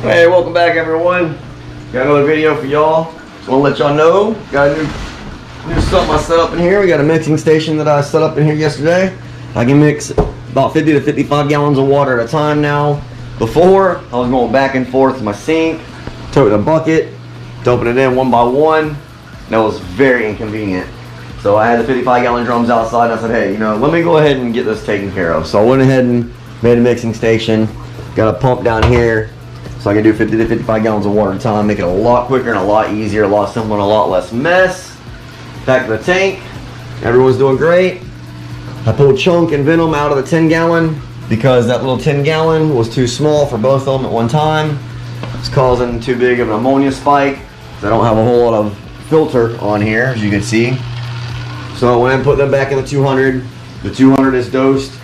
Hey, welcome back everyone. Got another video for y'all. Just want to let y'all know, got a new something I set up in here. We got a mixing station that I set up in here yesterday. I can mix about 50 to 55 gallons of water at a time now. Before, I was going back and forth to my sink, toting a bucket, dumping it in one by one. That was very inconvenient. So I had the 55 gallon drums outside and I said, hey, let me go ahead and get this taken care of. So I went ahead and made a mixing station. Got a pump down here so I can do 50 to 55 gallons of water at a time, make it a lot quicker and a lot easier, a lot simpler and a lot less mess. Back to the tank. Everyone's doing great. I pulled Chunk and Venom out of the 10 gallon because that little 10 gallon was too small for both of them at one time. It's causing too big of an ammonia spike. I don't have a whole lot of filter on here, as you can see. So I went and put them back in the 200. The 200 is dosed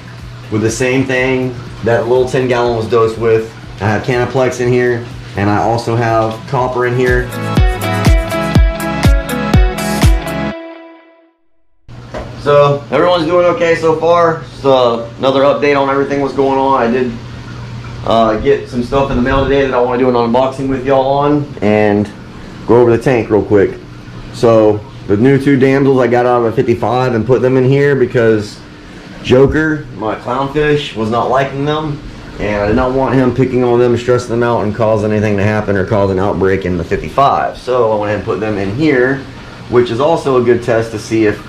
with the same thing that little 10 gallon was dosed with. I have Canaplex in here, and I also have copper in here. So everyone's doing okay so far. So another update on everything what's going on. I did get some stuff in the mail today that I want to do an unboxing with y'all on and go over the tank real quick. So the new 2 damsels I got out of a 55 and put them in here because Joker, my clownfish, was not liking them. And I did not want him picking on them, stressing them out, and causing anything to happen or cause an outbreak in the 55. So I went ahead and put them in here, which is also a good test to see if,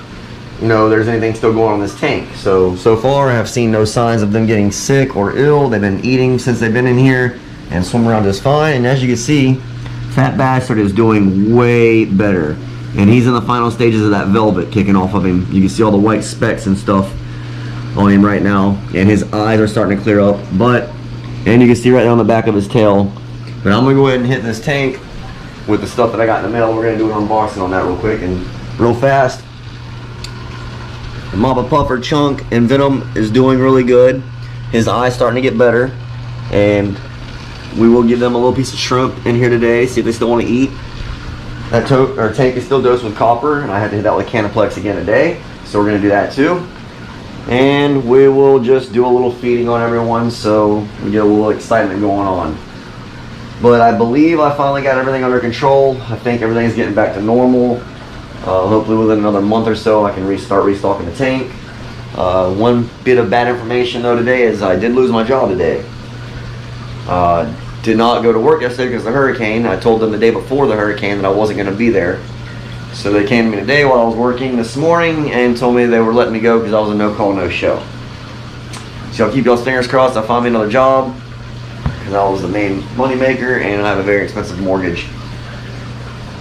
there's anything still going on in this tank. So far I have seen no signs of them getting sick or ill. They've been eating since they've been in here and swim around just fine. And as you can see, Fat Bastard is doing way better. And he's in the final stages of that velvet kicking off of him. You can see all the white specks and stuff on him right now, and his eyes are starting to clear up, and you can see right there on the back of his tail. But I'm gonna go ahead and hit this tank with the stuff that I got in the mail. We're gonna do an unboxing on that real quick and real fast. The Mama Puffer Chunk and Venom is doing really good. His eye's starting to get better, and we will give them a little piece of shrimp in here today, see if they still want to eat. That tank is still dosed with copper, and I had to hit that with Canaplex again today, so we're gonna do that too. And we will just do a little feeding on everyone so we get a little excitement going on. But I believe I finally got everything under control. I think everything's getting back to normal. Hopefully within another month or so I can start restocking the tank. One bit of bad information though today is I did lose my job today. Did not go to work yesterday because of the hurricane. I told them the day before the hurricane that I wasn't going to be there. So they came to me today while I was working this morning and told me they were letting me go because I was a no call, no show. So I'll keep y'all's fingers crossed I find me another job because I was the main money maker and I have a very expensive mortgage.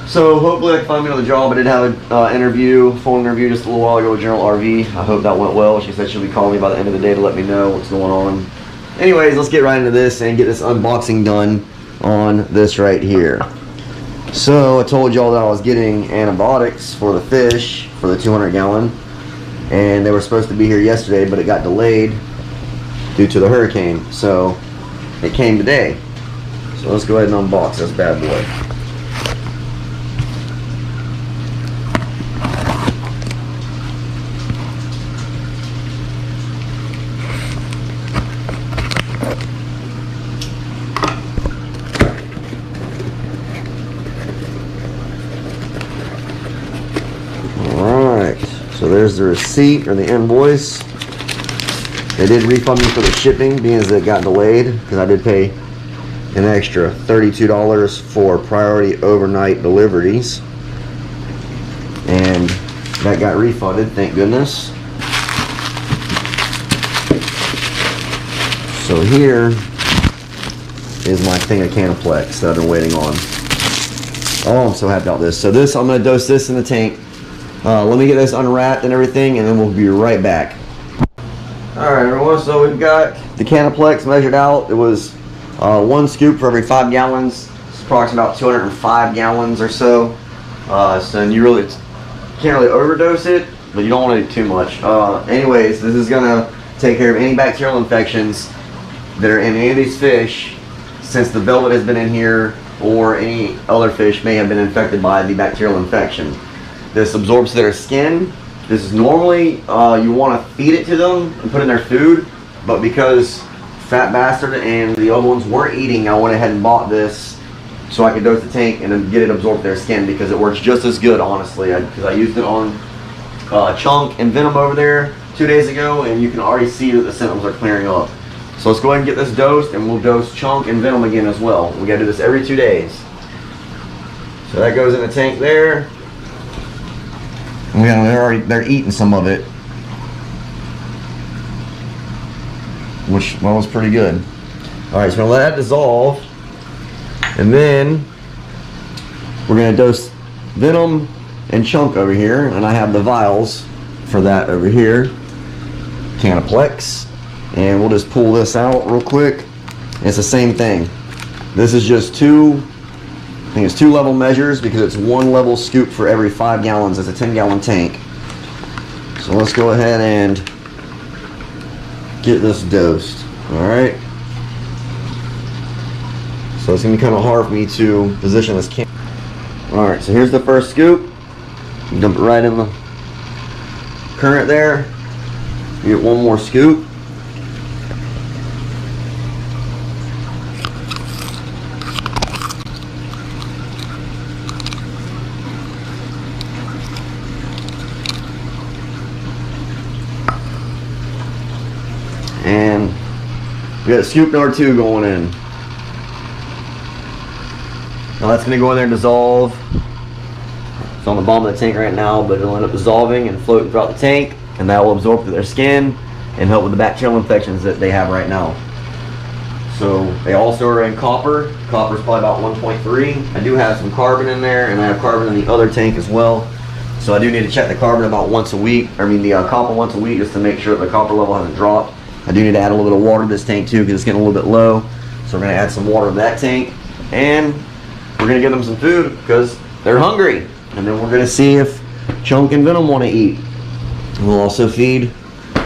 So hopefully I can find me another job. I did have an phone interview just a little while ago with General RV. I hope that went well. She said she'll be calling me by the end of the day to let me know what's going on. Anyways, let's get right into this and get this unboxing done on this right here. So I told y'all that I was getting antibiotics for the fish for the 200 gallon, and they were supposed to be here yesterday, but it got delayed due to the hurricane. So it came today. So let's go ahead and unbox this bad boy. So there's the receipt or the invoice. They did refund me for the shipping being as it got delayed because I did pay an extra $32 for priority overnight deliveries. And that got refunded, thank goodness. So here is my thing of Canaplex that I've been waiting on. Oh, I'm so happy about this. So this, I'm going to dose this in the tank. Let me get this unwrapped and everything, and then we'll be right back. Alright everyone, so we've got the Canaplex measured out. It was 1 scoop for every 5 gallons. It's approximately about 205 gallons or so. So you really can't really overdose it, but you don't want to do too much. Anyways, this is going to take care of any bacterial infections that are in any of these fish, since the velvet has been in here, or any other fish may have been infected by the bacterial infection. This absorbs their skin. This is normally, you want to feed it to them and put in their food, but because fat bastard and the other ones weren't eating, I went ahead and bought this so I could dose the tank and then get it absorbed their skin, because it works just as good, honestly. Because I used it on Chunk and Venom over there 2 days ago, and you can already see that the symptoms are clearing up. So let's go ahead and get this dosed, and we'll dose Chunk and Venom again as well. We gotta do this every 2 days. So that goes in the tank there. And they're eating some of it, which was pretty good. All right, so we're gonna let that dissolve, and then we're gonna dose Venom and Chunk over here, and I have the vials for that over here, Canaplex, and we'll just pull this out real quick. It's the same thing. This is just I think it's 2 level measures, because it's 1 level scoop for every 5 gallons. It's a 10-gallon tank. So let's go ahead and get this dosed. Alright. So it's going to be kind of hard for me to position this can. Alright, so here's the first scoop. You dump it right in the current there. You get 1 more scoop. And we got scoop number 2 going in. Now that's going to go in there and dissolve. It's on the bottom of the tank right now, but it'll end up dissolving and floating throughout the tank, and that will absorb through their skin and help with the bacterial infections that they have right now. So they also are in copper. Copper is probably about 1.3. I do have some carbon in there, and I have carbon in the other tank as well. So I do need to check the carbon about once a week. The copper once a week, just to make sure that the copper level hasn't dropped. I do need to add a little bit of water to this tank too, because it's getting a little bit low. So we're going to add some water to that tank, and we're going to give them some food because they're hungry. And then we're going to see if Chunk and Venom want to eat. We'll also feed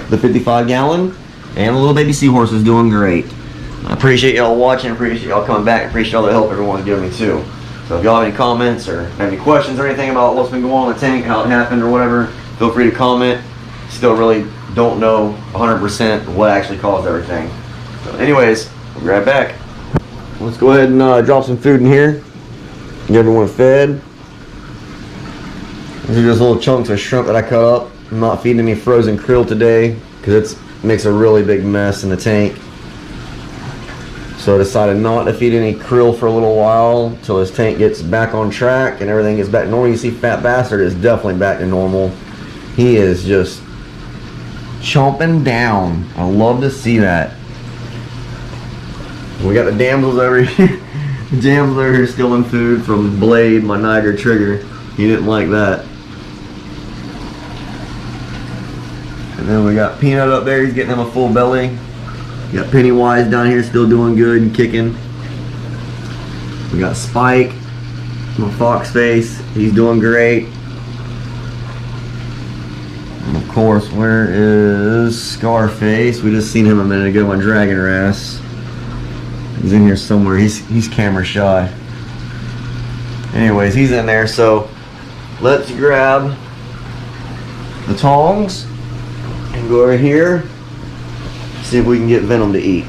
the 55-gallon, and the little baby seahorse is doing great. I appreciate y'all watching, appreciate y'all coming back, appreciate all the help everyone's giving me too. So if y'all have any comments or have any questions or anything about what's been going on in the tank, how it happened or whatever, feel free to comment. Still really don't know 100% what actually caused everything. So anyways, we'll be right back. Let's go ahead and drop some food in here. Get everyone fed. These are just little chunks of shrimp that I cut up. I'm not feeding any frozen krill today because it makes a really big mess in the tank. So I decided not to feed any krill for a little while until this tank gets back on track and everything gets back to normal. You see Fat Bastard is definitely back to normal. He is just chomping down. I love to see that. We got the damsels over here. The damsels over here stealing food from Blade, my Niagara trigger. He didn't like that. And then we got Peanut up there. He's getting him a full belly. We got Pennywise down here still doing good and kicking. We got Spike, my fox face. He's doing great. And of course, where is Scarface? We just seen him a minute ago on Dragon Wrasse. He's in here somewhere. He's camera shy. Anyways, he's in there. So let's grab the tongs and go over here. See if we can get Venom to eat.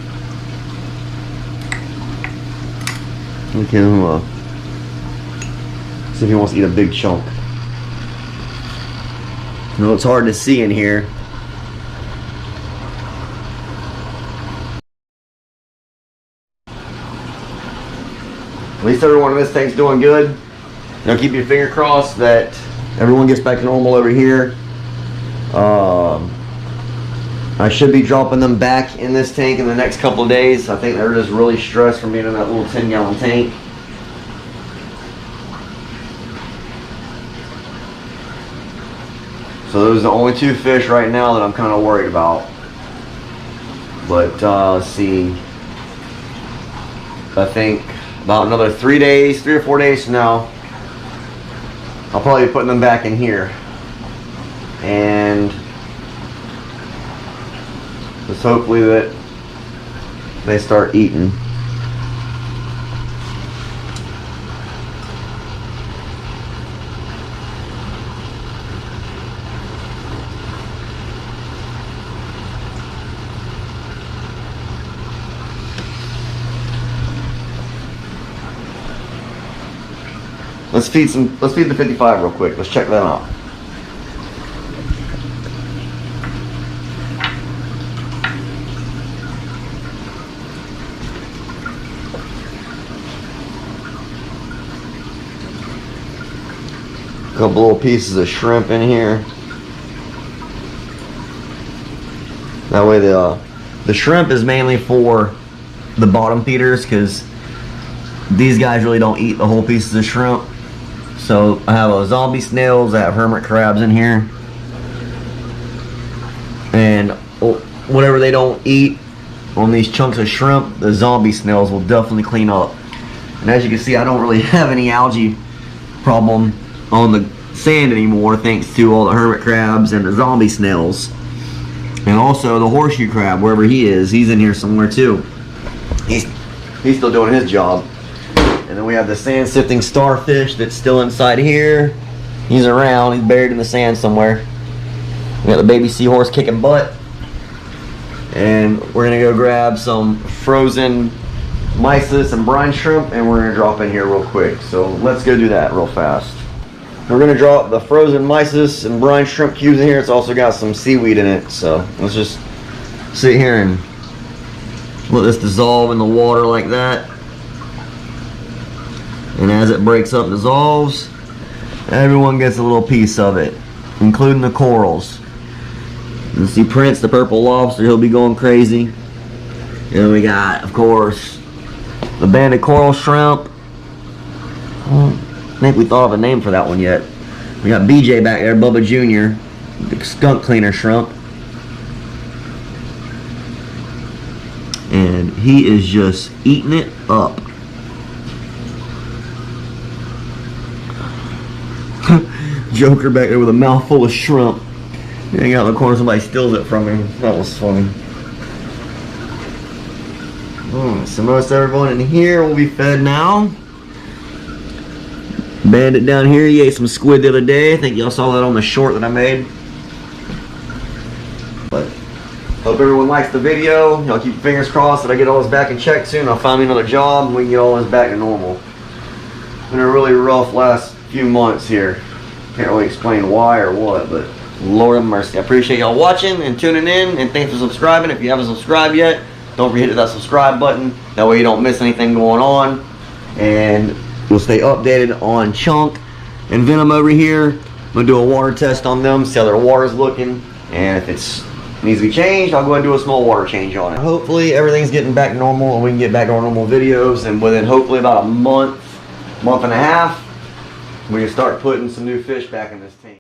We can see if he wants to eat a big chunk. No, it's hard to see in here. At least everyone in this tank's doing good. Now keep your finger crossed that everyone gets back to normal over here. I should be dropping them back in this tank in the next couple of days. I think they're just really stressed from being in that little 10-gallon tank. So those are the only 2 fish right now that I'm kind of worried about. But let's see. I think about another 3 or 4 days from now, I'll probably be putting them back in here. And just hopefully that they start eating. let's feed the 55 real quick. Let's check that out. A couple little pieces of shrimp in here. That way the shrimp is mainly for the bottom feeders, because these guys really don't eat the whole pieces of shrimp. So I have a zombie snails, I have hermit crabs in here, and whatever they don't eat on these chunks of shrimp, the zombie snails will definitely clean up. And as you can see, I don't really have any algae problem on the sand anymore, thanks to all the hermit crabs and the zombie snails. And also the horseshoe crab, wherever he is, he's in here somewhere too. He's still doing his job. And then we have the sand sifting starfish that's still inside here. He's around, he's buried in the sand somewhere. We got the baby seahorse kicking butt. And we're gonna go grab some frozen mysis and brine shrimp, and we're gonna drop in here real quick. So let's go do that real fast. We're gonna drop the frozen mysis and brine shrimp cubes in here. It's also got some seaweed in it. So let's just sit here and let this dissolve in the water like that. And as it breaks up and dissolves, everyone gets a little piece of it, including the corals. You see Prince, the purple lobster, he'll be going crazy. And we got, of course, the banded coral shrimp. I think we thought of a name for that one yet. We got BJ back there, Bubba Jr., the skunk cleaner shrimp. And he is just eating it up. Joker back there with a mouthful of shrimp. Hang out in the corner, somebody steals it from him. That was funny. So most everyone in here will be fed now. Bandit down here, he ate some squid the other day. I think y'all saw that on the short that I made. But hope everyone likes the video. Y'all keep your fingers crossed that I get all this back in check soon. I'll find me another job and we can get all this back to normal. It's been a really rough last few months here. Can't really explain why or what, but Lord have mercy. I appreciate y'all watching and tuning in, and thanks for subscribing. If you haven't subscribed yet, don't forget to hit that subscribe button. That way you don't miss anything going on. And we'll stay updated on Chunk and Venom over here. I'm going to do a water test on them, see how their water's looking. And if it needs to be changed, I'll go ahead and do a small water change on it. Hopefully everything's getting back to normal and we can get back to our normal videos. And within hopefully about a month and a half, we can start putting some new fish back in this tank.